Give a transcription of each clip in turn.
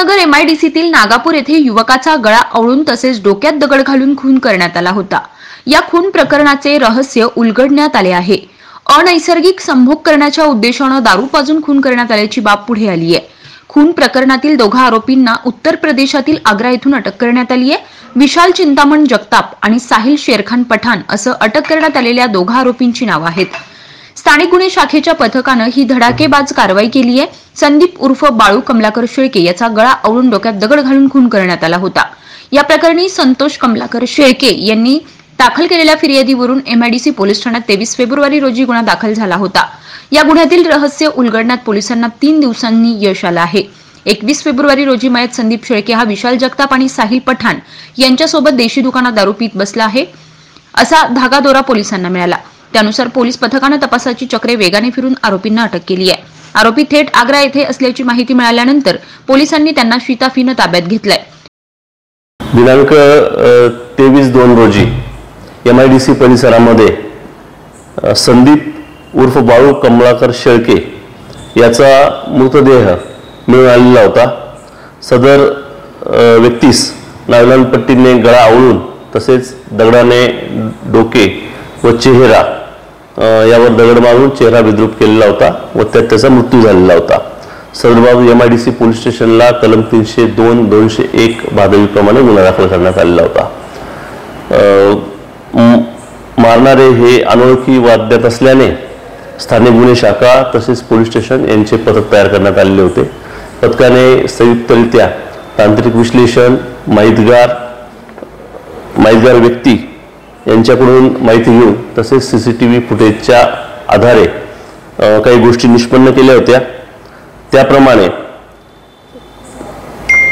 अहमदनगर MIDCतील नागापूर येथे युवकाचा गळा आवळून तसेच डोक्यात दगड घालून खून करण्यात आला होता। या खून प्रकरणाचे रहस्य उलगडण्यात आले आहे। अनैसर्गिक संभोग करण्याच्या उद्देशाने दारू पाजून खून करण्यात आल्याची बाब पुढे आली आहे। खून प्रकरणातील दोघा आरोपींना उत्तर प्रदेशातील आग्रा येथून अटक करण्यात आली आहे। विशाल चिंतामण जगताप आणि साहिल शेरखान पठाण असं अटक करण्यात आलेल्या दोघा आरोपींची नावे आहेत। स्थानिक गुन्हे शाखेच्या पथकाने ही धडाकेबाज कारवाई केली आहे। संदीप उर्फ बाळू कमलाकर शेळके याचा गळा आवळून डोक्यात दगड घालून खून करण्यात आला होता। या प्रकरणी संतोष कमलाकर शेळके यांनी दाखल केलेल्या फिर्यादीवरून MIDC पोलीस ठाण्यात 23 फेब्रुवारी रोजी गुन्हा दाखल झाला होता। या गुन्ह्यातील रहस्य उलगडण्यात पोलिसांना 3 दिवसांनी यश आलं आहे। 21 फेब्रुवारी रोजी मयत संदीप शेळके हा विशाल जगताप आणि साहिल पठाण यांच्यासोबत देशी दुकानात दारू पीत बसला आहे असा धागादोरा पोलिसांना मिळाला। त्यानुसार पोलीस पथकाने तपासाची चक्रे वेगाने फिरून आरोपींना अटक केली आहे। आरोपी थेट आग्रा येथे असल्याची माहिती मिळाल्यानंतर पोलिसांनी त्यांना शिताफीने ताब्यात घेतलंय। दिनांक 23/2 रोजी MIDC परिसरामध्ये संदीप उर्फ बाळू कमलाकर शेळके याचा मृतदेह मिळून आलेला होता। सदर व्यक्तीस नायलॉन पट्टीने गळा आवळून तसेच दगडाने डोके व चेहरा यावर दगड मारून चेहरा विद्रूप केलेला होता व त्याचा मृत्यू झालेला होता। सदर बाब MIDC पोलीस स्टेशनला कलम 302/201 भादवीप्रमाणे गुन्हा दाखल करण्यात आलेला होता। मारणारे हे अनोळखी व अज्ञात असल्याने स्थानिक गुन्हे शाखा तसेच पोलीस स्टेशन यांचे पथक तयार करण्यात आलेले होते। पथकाने संयुक्तरित्या तांत्रिक विश्लेषण, माहितगार व्यक्ती यांच्याकडून माहिती घेऊन तसेच CCTV फुटेजच्या आधारे काही गोष्टी निष्पन्न केल्या होत्या। त्याप्रमाणे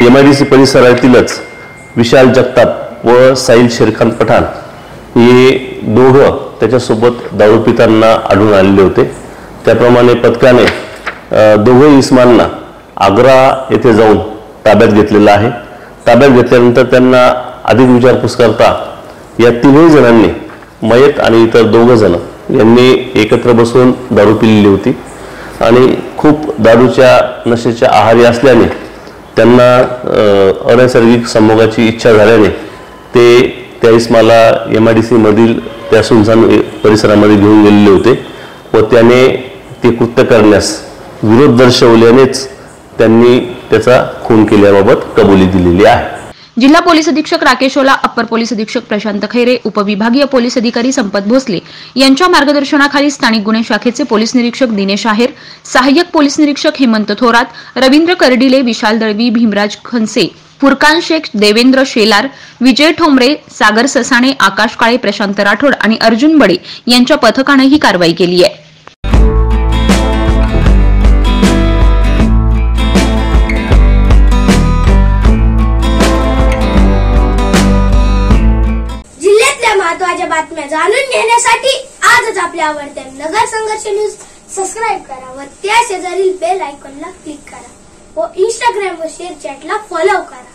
MIDC परिसरातीलच विशाल जगताप व साहिल शेरखान पठाण हे दोघं त्याच्यासोबत दारू पिताना आढळून आलेले होते। त्याप्रमाणे पथकाने दोघे इस्मांना आग्रा येथे जाऊन ताब्यात घेतलेला आहे। ताब्यात घेतल्यानंतर त्यांना अधिक विचारपूस करता या तिन्ही जणांनी मयत आणि इतर 2 जण यांनी एकत्र बसून दारू पिलेली होती आणि खूप दारूच्या नशेच्या आहारी असल्याने त्यांना अनैसर्गिक संभोगाची इच्छा झाल्याने ते त्या इस्माला MIDC मधील त्या सुनसान परिसरामध्ये घेऊन गेलेले होते व त्याने ते कृत्य करण्यास विरोध दर्शवल्यानेच त्यांनी त्याचा खून केल्याबाबत कबुली दिलेली आहे। जिल्हा पोलीस अधीक्षक राकेश ओला, अप्पर पोलीस अधीक्षक प्रशांत खैरे, उपविभागीय पोलीस अधिकारी संपत भोसले यांच्या मार्गदर्शनाखाली स्थानिक गुन्हे शाखेचे पोलीस निरीक्षक दिनेश आहेर, सहाय्यक पोलीस निरीक्षक हेमंत थोरात, रवींद्र कर्डिले, विशाल दळवी, भीमराज खनसे, फुरकान शेख, देवेंद्र शेलार, विजय ठोंबरे, सागर ससाणे, आकाश काळे, प्रशांत राठोड आणि अर्जुन बडे यांच्या पथकाने ही कारवाई केली आहे। महत्त्वाच्या बातम्या जाणून घेण्यासाठी आजच आपल्या आवडत्या नगर संघर्ष न्यूज सबस्क्राइब करा व त्या शेजारील बेल आयकॉनला क्लिक करा व Instagram व शेअर चॅटला फॉलो करा।